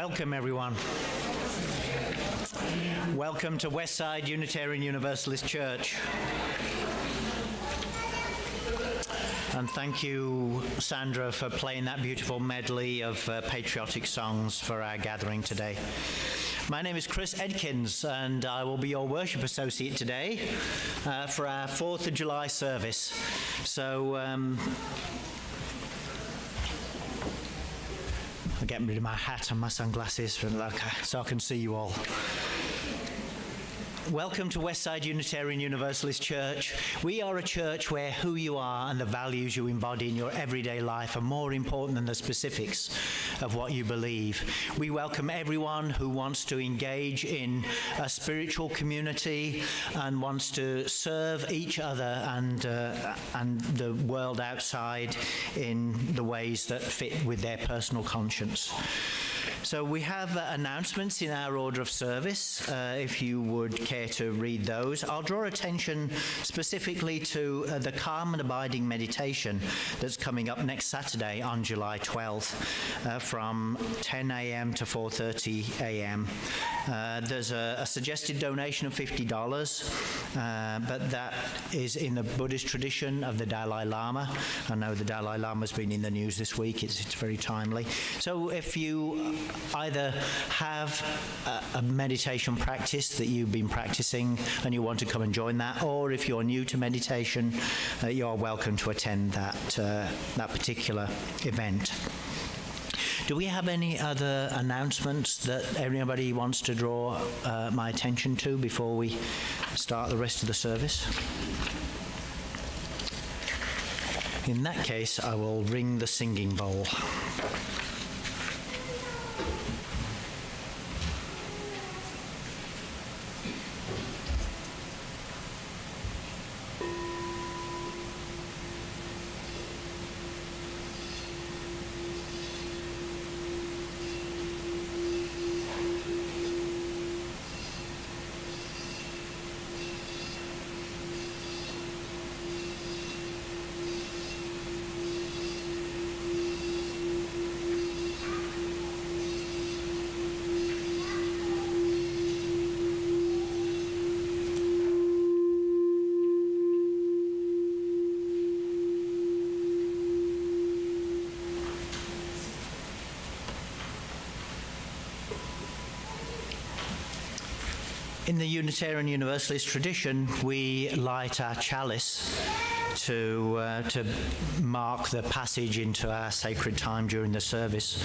Welcome, everyone. Welcome to Westside Unitarian Universalist Church. And thank you, Sandra, for playing that beautiful medley of patriotic songs for our gathering today. My name is Chris Edkins, and I will be your worship associate today for our 4th of July service. So, I'm getting rid of my hat and my sunglasses so I can see you all. Welcome to Westside Unitarian Universalist Church. We are a church where who you are and the values you embody in your everyday life are more important than the specifics of what you believe. We welcome everyone who wants to engage in a spiritual community and wants to serve each other and the world outside in the ways that fit with their personal conscience. So we have announcements in our order of service, if you would care to read those. I'll draw attention specifically to the Calm and Abiding Meditation that's coming up next Saturday on July 12th from 10 a.m. to 4:30 a.m. There's a suggested donation of $50, but that is in the Buddhist tradition of the Dalai Lama. I know the Dalai Lama's been in the news this week. It's very timely. So if you either have a meditation practice that you've been practicing and you want to come and join that, or if you're new to meditation, you're welcome to attend that particular event. Do we have any other announcements that anybody wants to draw my attention to before we start the rest of the service? In that case, I will ring the singing bowl. In the Unitarian Universalist tradition, we light our chalice to mark the passage into our sacred time during the service.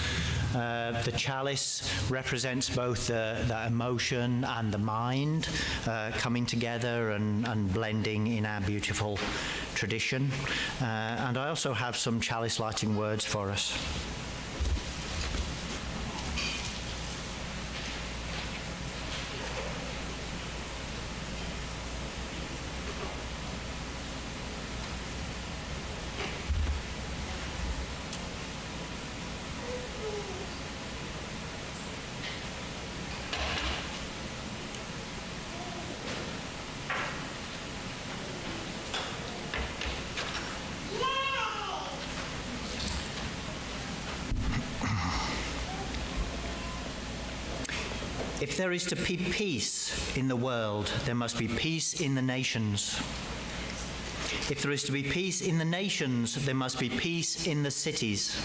The chalice represents both the emotion and the mind coming together and blending in our beautiful tradition. And I also have some chalice lighting words for us. If there is to be peace in the world, there must be peace in the nations. If there is to be peace in the nations, there must be peace in the cities.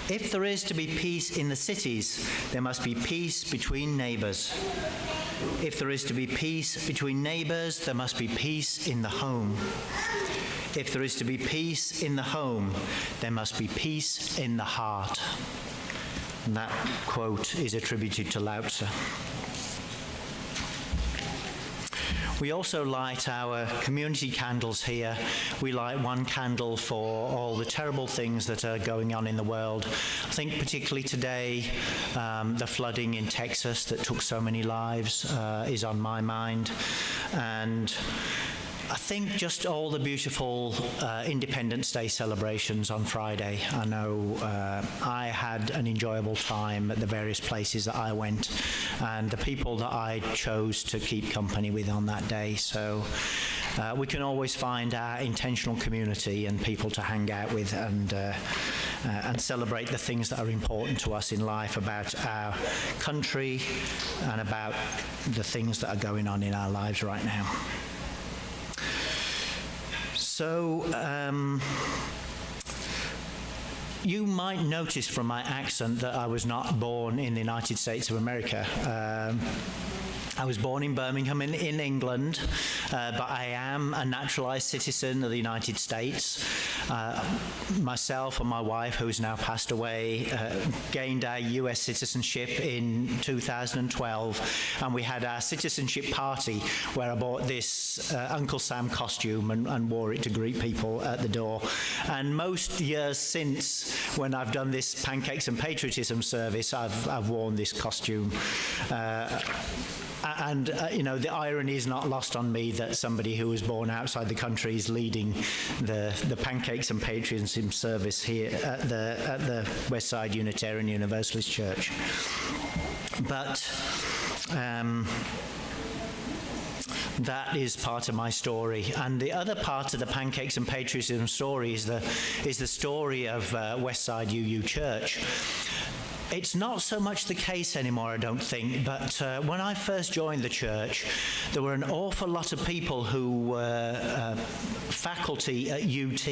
If there is to be peace in the cities, there must be peace between neighbors. If there is to be peace between neighbors, there must be peace in the home. If there is to be peace in the home, there must be peace in the heart. And that quote is attributed to Lao Tzu. We also light our community candles here. We light one candle for all the terrible things that are going on in the world. I think particularly today, the flooding in Texas that took so many lives is on my mind. And I think just all the beautiful Independence Day celebrations on Friday. I know I had an enjoyable time at the various places that I went and the people that I chose to keep company with on that day. So we can always find our intentional community and people to hang out with and celebrate the things that are important to us in life about our country and about the things that are going on in our lives right now. So, you might notice from my accent that I was not born in the United States of America. I was born in Birmingham in England, but I am a naturalized citizen of the United States. Myself and my wife, who's now passed away, gained our US citizenship in 2012, and we had our citizenship party where I bought this Uncle Sam costume and wore it to greet people at the door. And most years since, when I've done this Pancakes and Patriotism service, I've worn this costume. And, you know, the irony is not lost on me that somebody who was born outside the country is leading the Pancakes and Patriotism service here at the Westside Unitarian Universalist Church. But that is part of my story. And the other part of the Pancakes and Patriotism story is the story of Westside UU Church. It's not so much the case anymore, I don't think, but when I first joined the church, there were an awful lot of people who were faculty at UT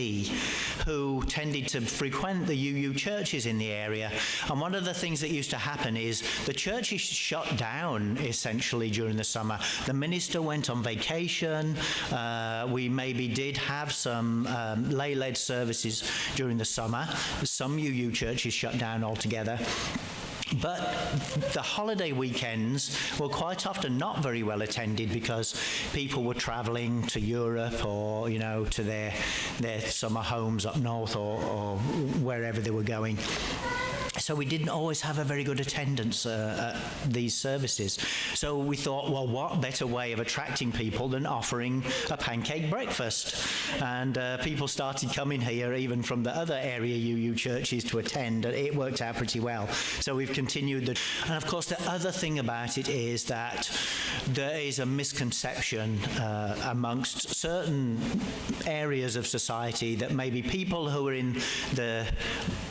who tended to frequent the UU churches in the area. And one of the things that used to happen is the church is shut down, essentially, during the summer. The minister went on vacation. We maybe did have some lay-led services during the summer. Some UU churches shut down altogether. But the holiday weekends were quite often not very well attended because people were travelling to Europe or, you know, to their summer homes up north or wherever they were going. So we didn't always have a very good attendance at these services. So we thought, well, what better way of attracting people than offering a pancake breakfast? And people started coming here, even from the other area UU churches, to attend. It worked out pretty well. So we've continued that. And of course, the other thing about it is that there is a misconception amongst certain areas of society that maybe people who are in the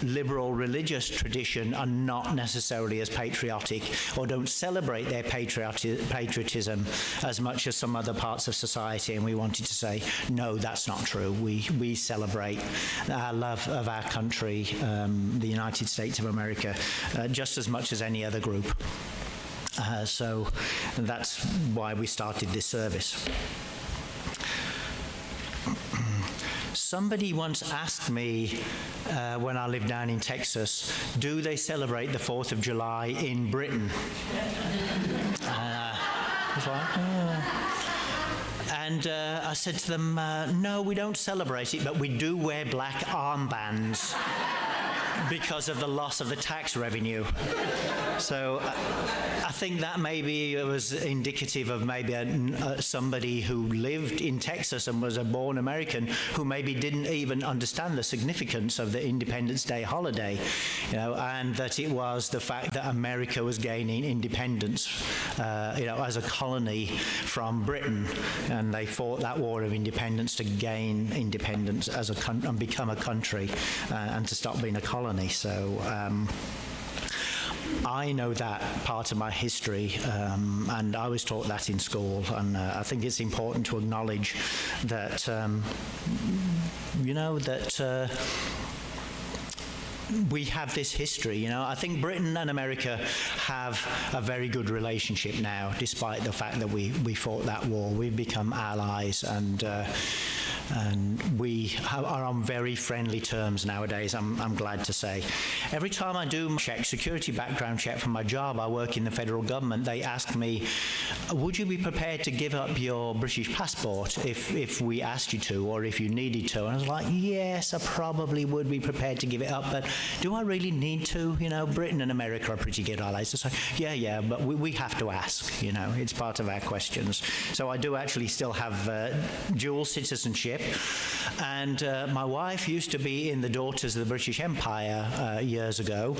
liberal religious tradition are not necessarily as patriotic or don't celebrate their patriotism as much as some other parts of society. And we wanted to say, no, that's not true. We celebrate our love of our country, the United States of America, just as much as any other group. So that's why we started this service. Somebody once asked me when I lived down in Texas, do they celebrate the 4th of July in Britain? I was like, And I said to them, no, we don't celebrate it, but we do wear black armbands because of the loss of the tax revenue. So I think that maybe it was indicative of maybe somebody who lived in Texas and was a born American who maybe didn't even understand the significance of the Independence Day holiday, you know, and that it was the fact that America was gaining independence, you know, as a colony from Britain, and they fought that war of independence to gain independence as a and become a country and to stop being a colony. So I know that part of my history, and I was taught that in school, and I think it's important to acknowledge that, you know, that we have this history. You know, I think Britain and America have a very good relationship now, despite the fact that we fought that war. We've become allies, and we are on very friendly terms nowadays, I'm glad to say. Every time I do security background check for my job, I work in the federal government, they ask me, would you be prepared to give up your British passport if we asked you to, or if you needed to? And I was like, yes, I probably would be prepared to give it up, but do I really need to? You know, Britain and America are pretty good allies. So yeah, but we have to ask, you know, it's part of our questions. So I do actually still have dual citizenship. And my wife used to be in the Daughters of the British Empire years ago.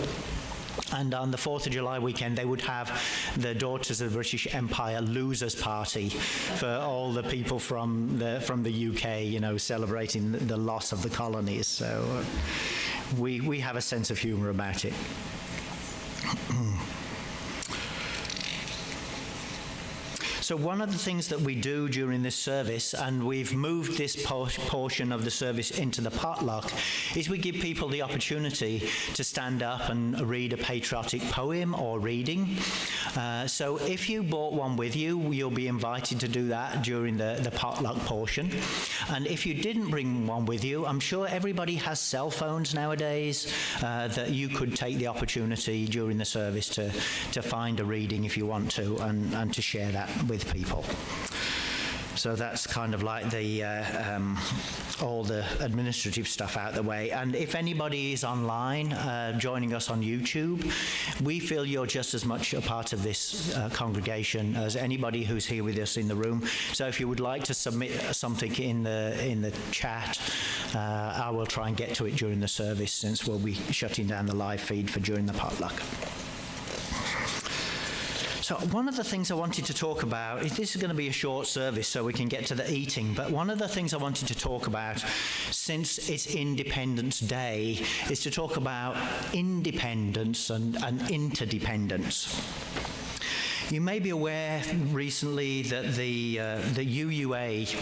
And on the 4th of July weekend, they would have the Daughters of the British Empire losers party for all the people from the UK, you know, celebrating the loss of the colonies. So we have a sense of humor about it. So one of the things that we do during this service, and we've moved this portion of the service into the potluck, is we give people the opportunity to stand up and read a patriotic poem or reading. So if you brought one with you, you'll be invited to do that during the potluck portion. And if you didn't bring one with you, I'm sure everybody has cell phones nowadays that you could take the opportunity during the service to find a reading if you want to, and to share that with people. So that's kind of like the all the administrative stuff out the way. And if anybody is online joining us on YouTube, we feel you're just as much a part of this congregation as anybody who's here with us in the room. So if you would like to submit something in the chat, I will try and get to it during the service, since we'll be shutting down the live feed for during the potluck. So one of the things I wanted to talk about, this is going to be a short service so we can get to the eating, but one of the things I wanted to talk about, since it's Independence Day, is to talk about independence and interdependence. You may be aware recently that the UUA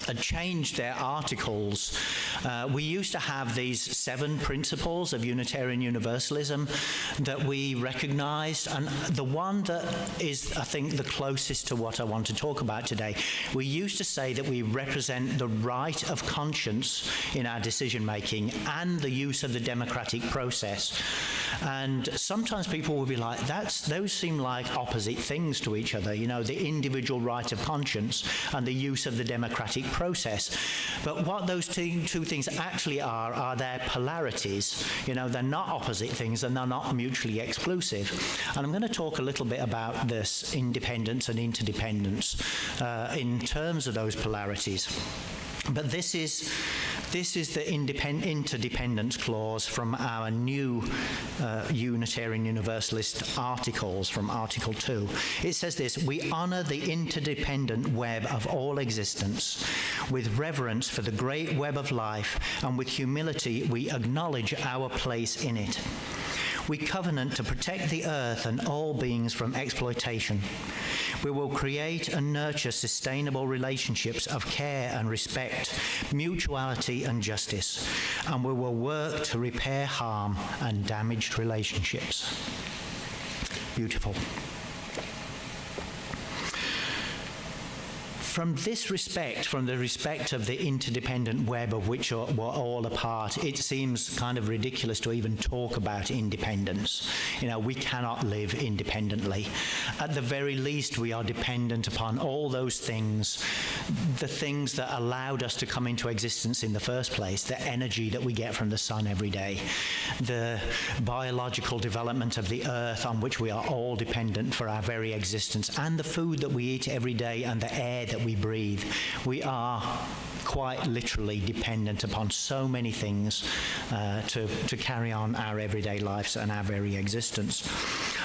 had changed their articles. We used to have these 7 principles of Unitarian Universalism that we recognized, and the one that is, I think, the closest to what I want to talk about today, we used to say that we represent the right of conscience in our decision making and the use of the democratic process. And sometimes people will be like, those seem like opposite things to each other, the individual right of conscience and the use of the democratic process. But what those two things actually are their polarities. They're not opposite things, and they're not mutually exclusive. And I'm going to talk a little bit about this independence and interdependence in terms of those polarities. But this is the interdependence clause from our new Unitarian Universalist articles, from Article 2. It says this: we honor the interdependent web of all existence. With reverence for the great web of life, and with humility we acknowledge our place in it. We covenant to protect the earth and all beings from exploitation. We will create and nurture sustainable relationships of care and respect, mutuality and justice, and we will work to repair harm and damaged relationships. Beautiful. From this respect, from the respect of the interdependent web of which we're all a part, it seems kind of ridiculous to even talk about independence. We cannot live independently. At the very least, we are dependent upon all those things, the things that allowed us to come into existence in the first place, the energy that we get from the sun every day, the biological development of the earth on which we are all dependent for our very existence, and the food that we eat every day and the air that we breathe. We are quite literally dependent upon so many things to carry on our everyday lives and our very existence.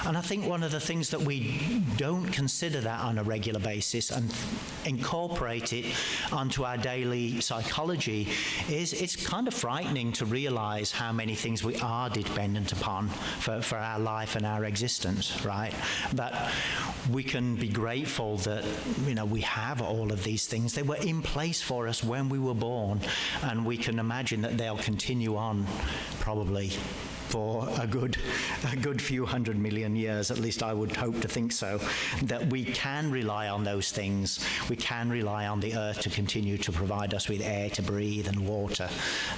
And I think one of the things that we don't consider that on a regular basis and incorporate it onto our daily psychology is it's kind of frightening to realize how many things we are dependent upon for our life and our existence, right? But we can be grateful that, we have all of these things. They were in place for us when we were born, and we can imagine that they'll continue on probably for a good few 100 million years, at least I would hope to think so, that we can rely on those things. We can rely on the earth to continue to provide us with air to breathe and water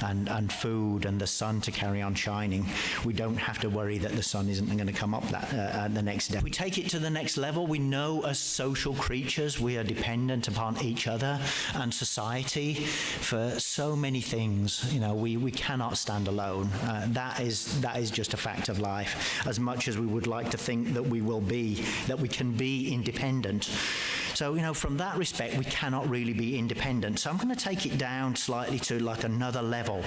and food and the sun to carry on shining. We don't have to worry that the sun isn't going to come up the next day. If we take it to the next level, we know as social creatures we are dependent upon each other and society for so many things. We cannot stand alone. That is just a fact of life, as much as we would like to think that we can be independent. So, from that respect, we cannot really be independent. So I'm going to take it down slightly to like another level.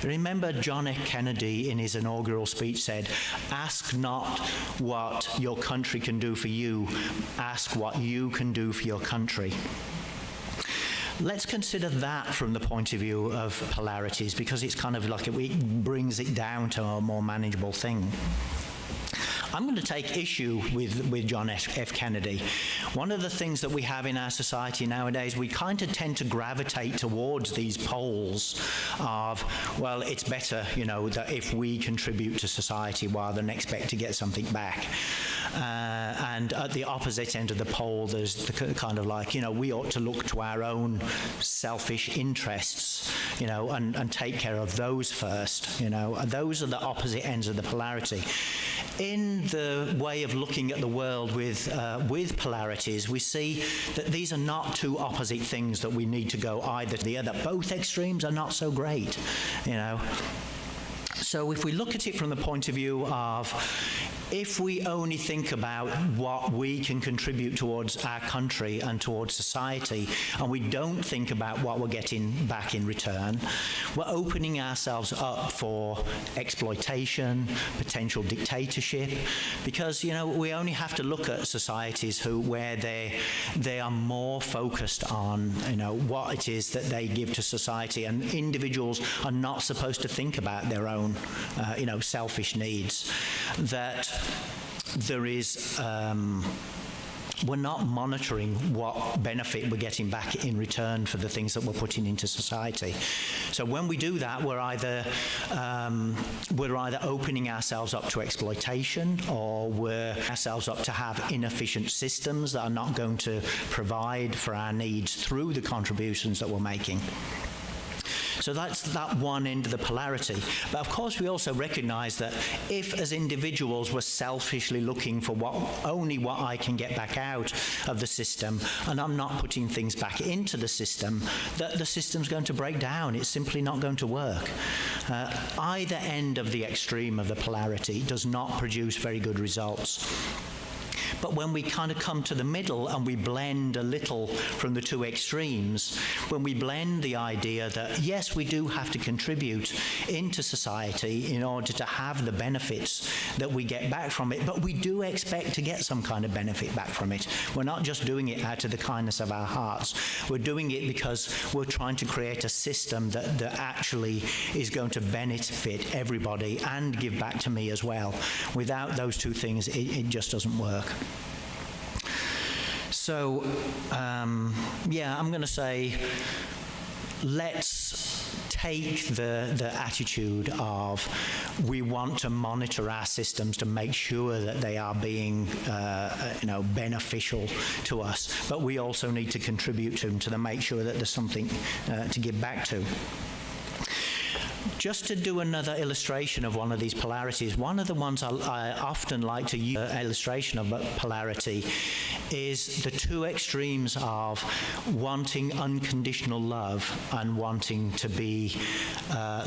Remember John F. Kennedy in his inaugural speech said, "Ask not what your country can do for you, ask what you can do for your country." let's consider that from the point of view of polarities, because it's kind of like it brings it down to a more manageable thing. I'm going to take issue with John F. Kennedy. One of the things that we have in our society nowadays, we kind of tend to gravitate towards these poles of, well, it's better, that if we contribute to society rather than expect to get something back. And at the opposite end of the pole, there's the kind of like, we ought to look to our own selfish interests, and take care of those first. Those are the opposite ends of the polarity. In the way of looking at the world with polarities, we see that these are not two opposite things that we need to go either to the other. Both extremes are not so great, So if we look at it from the point of view of, if we only think about what we can contribute towards our country and towards society, and we don't think about what we're getting back in return, we're opening ourselves up for exploitation, potential dictatorship, because, we only have to look at societies where they are more focused on, what it is that they give to society, and individuals are not supposed to think about their own, selfish needs. That there is, we're not monitoring what benefit we're getting back in return for the things that we're putting into society. So when we do that, we're either opening ourselves up to exploitation, or we're ourselves up to have inefficient systems that are not going to provide for our needs through the contributions that we're making. So that's that one end of the polarity. But of course we also recognize that if as individuals we're selfishly looking for only what I can get back out of the system, and I'm not putting things back into the system, that the system's going to break down. It's simply not going to work. Either end of the extreme of the polarity does not produce very good results. But when we kind of come to the middle and we blend a little from the two extremes, when we blend the idea that, yes, we do have to contribute into society in order to have the benefits that we get back from it, but we do expect to get some kind of benefit back from it. We're not just doing it out of the kindness of our hearts. We're doing it because we're trying to create a system that actually is going to benefit everybody and give back to me as well. Without those two things, it just doesn't work. So, I'm going to say, let's take the attitude of we want to monitor our systems to make sure that they are being, beneficial to us, but we also need to contribute to them to make sure that there's something to give back to. Just to do another illustration of one of these polarities, one of the ones I often like to use illustration of polarity is the two extremes of wanting unconditional love and wanting to be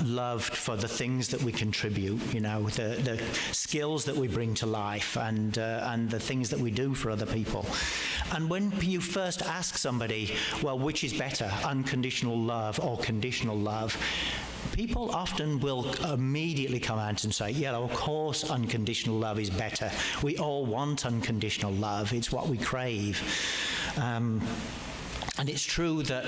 loved for the things that we contribute, the skills that we bring to life and the things that we do for other people. And when you first ask somebody, well, which is better, unconditional love or conditional love, people often will immediately come out and say, of course unconditional love is better. We all want unconditional love. It's what we crave. And it's true that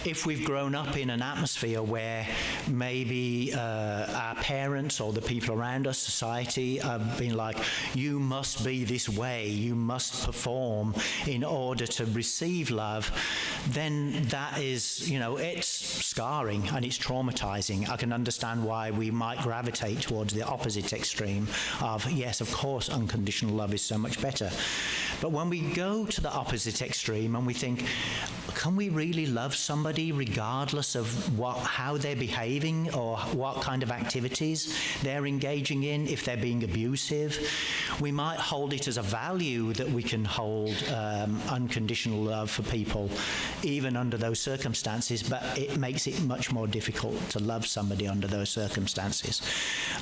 if we've grown up in an atmosphere where maybe our parents or the people around us, society, have been like, you must be this way, you must perform in order to receive love, then that is, it's scarring and it's traumatizing. I can understand why we might gravitate towards the opposite extreme of, yes, of course, unconditional love is so much better. But when we go to the opposite extreme and we think, can we really love somebody regardless of how they're behaving or what kind of activities they're engaging in? If they're being abusive, we might hold it as a value that we can hold unconditional love for people even under those circumstances, but it makes it much more difficult to love somebody under those circumstances.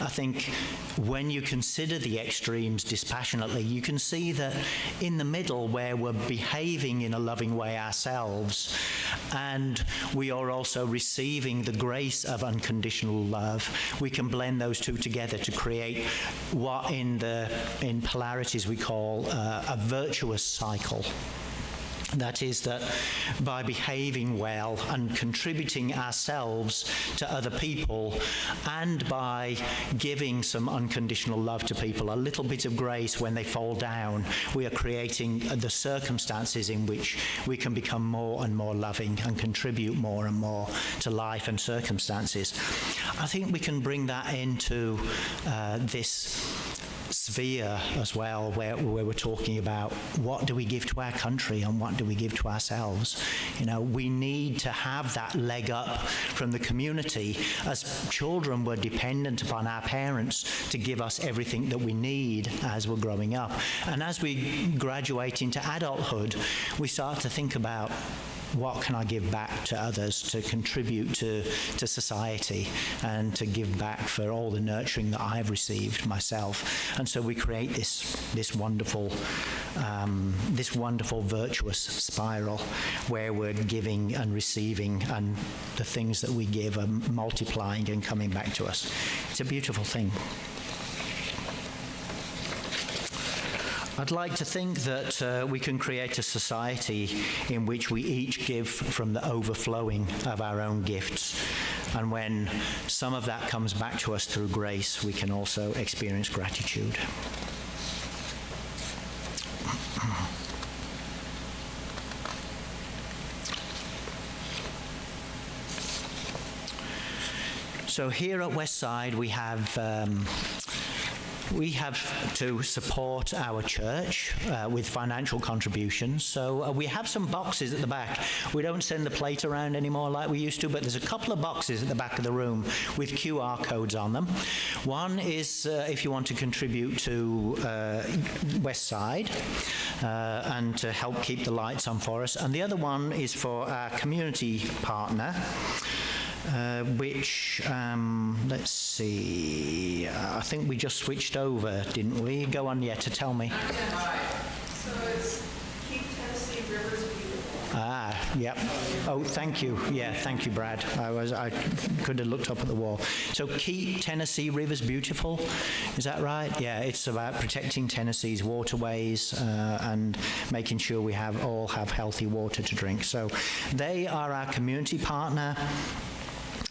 I think when you consider the extremes dispassionately, you can see that in the middle, where we're behaving in a loving way ourselves and we are also receiving the grace of unconditional love, we can blend those two together to create what in polarities we call a virtuous cycle. That is, that by behaving well and contributing ourselves to other people, and by giving some unconditional love to people, a little bit of grace when they fall down, we are creating the circumstances in which we can become more and more loving and contribute more and more to life and circumstances. I think we can bring that into this sphere as well, where we're talking about what do we give to our country and what do we give to ourselves. You know, we need to have that leg up from the community. As children, we're dependent upon our parents to give us everything that we need as we're growing up. And as we graduate into adulthood, we start to think about, what can I give back to others to contribute to society and to give back for all the nurturing that I've received myself? And so we create this wonderful virtuous spiral where we're giving and receiving, and the things that we give are multiplying and coming back to us. It's a beautiful thing. I'd like to think that we can create a society in which we each give from the overflowing of our own gifts. And when some of that comes back to us through grace, we can also experience gratitude. So here at Westside, we have to support our church with financial contributions. So we have some boxes at the back. We don't send the plate around anymore like we used to, but there's a couple of boxes at the back of the room with QR codes on them. One is if you want to contribute to Westside and to help keep the lights on for us. And the other one is for our community partner, which, let's see, I think we just switched over, didn't we? Go on, to tell me. So it's Keep Tennessee Rivers Beautiful. Yep. Oh, thank you. Yeah, thank you, Brad. I could have looked up at the wall. So Keep Tennessee Rivers Beautiful, is that right? Yeah, it's about protecting Tennessee's waterways and making sure we all have healthy water to drink. So they are our community partner.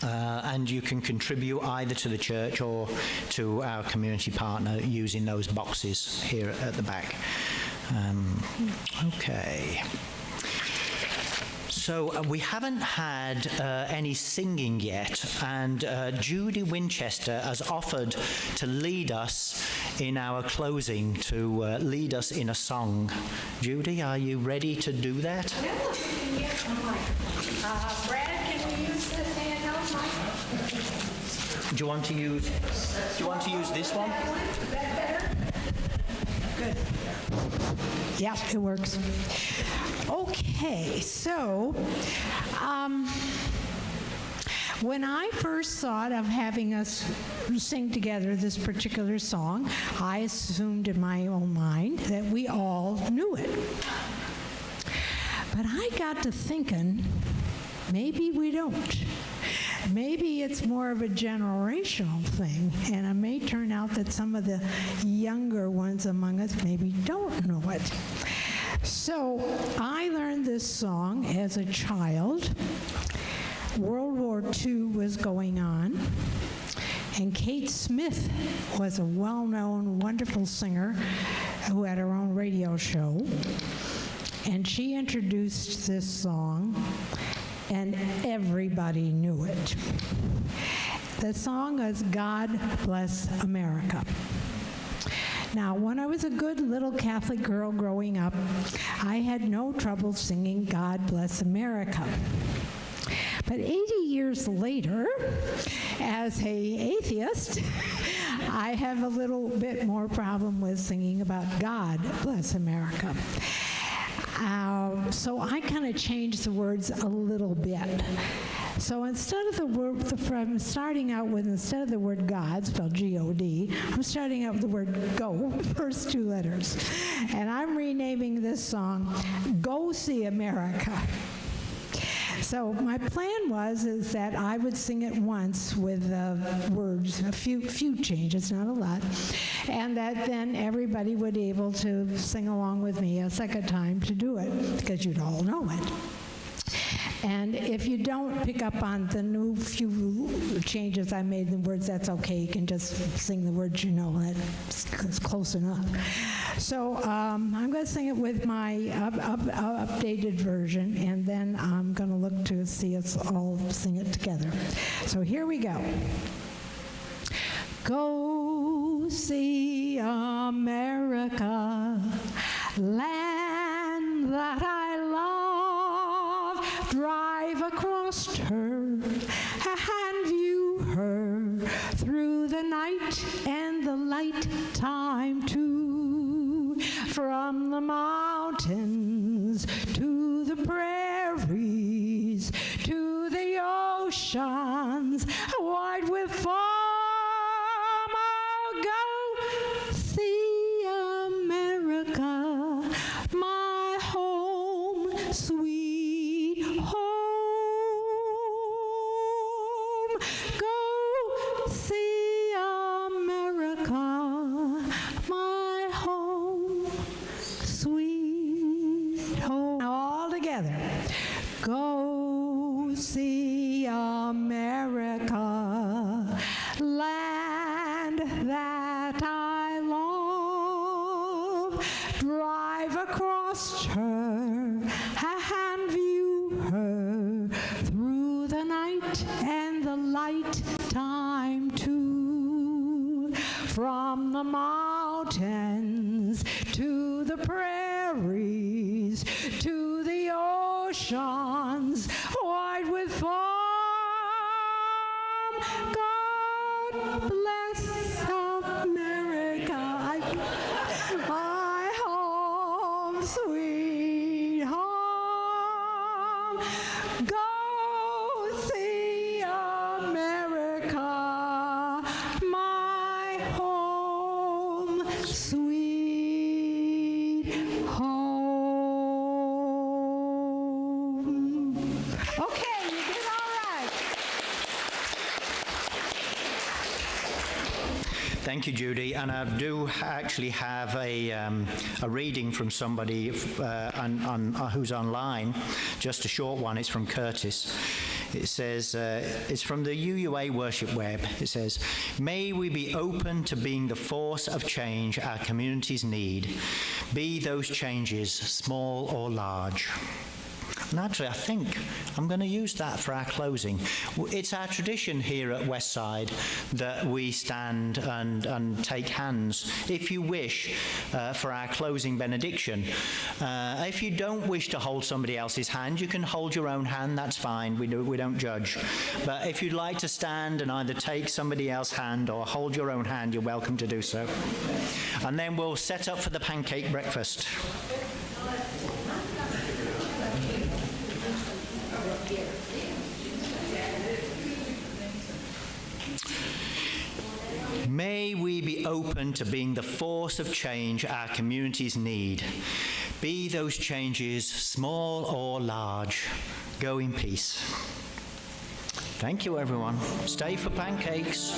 And you can contribute either to the church or to our community partner using those boxes here at the back. Okay. So we haven't had any singing yet, and Judy Winchester has offered to lead us in our closing, to lead us in a song. Judy, are you ready to do that? Yeah, Brad, can we use this handheld mic? Do you want to use this one? Is that better? Good. Yeah, it works. Okay, so when I first thought of having us sing together this particular song, I assumed in my own mind that we all knew it. But I got to thinking, maybe we don't. Maybe it's more of a generational thing, and it may turn out that some of the younger ones among us maybe don't know it. So I learned this song as a child. World War II was going on, and Kate Smith was a well-known, wonderful singer who had her own radio show, and she introduced this song, and everybody knew it. The song is God Bless America. Now, when I was a good little Catholic girl growing up, I had no trouble singing God Bless America. But 80 years later, as an atheist, I have a little bit more problem with singing about God Bless America. So I kind of changed the words a little bit. So instead of the word, I'm starting out with, instead of the word God, spelled G-O-D, I'm starting out with the word go, first two letters. And I'm renaming this song, Go See America. So my plan is that I would sing it once with words, a few changes, not a lot, and that then everybody would be able to sing along with me a second time to do it, because you'd all know it. And if you don't pick up on the new few changes I made in the words, that's okay. You can just sing the words you know. That's close enough. So I'm going to sing it with my updated version, and then I'm going to look to see us all sing it together. So here we go. Go see America, land that I love. Drive across her and view her through the night and the light time too. From the mountains to the prairies to the oceans wide with foam. I'll go see America, my home, sweet home. Go see America, my home, sweet home. Now all together. Go see America, land that I love. Drive across her and view her through the night and the light time too. From the mountains to the prairies to the oceans wide with foam. God bless America, my home, sweet home. Go see America, my home, sweet home. Okay, you did all right. Thank you, Judy. And I do actually have a reading from somebody who's online, just a short one. It's from Curtis. It says, it's from the UUA Worship Web. It says, may we be open to being the force of change our communities need, be those changes small or large. And actually, I think I'm going to use that for our closing. It's our tradition here at Westside that we stand and take hands, if you wish, for our closing benediction. If you don't wish to hold somebody else's hand, you can hold your own hand. That's fine. We don't judge. But if you'd like to stand and either take somebody else's hand or hold your own hand, you're welcome to do so. And then we'll set up for the pancake breakfast. May we be open to being the force of change our communities need. Be those changes small or large. Go in peace. Thank you, everyone. Stay for pancakes.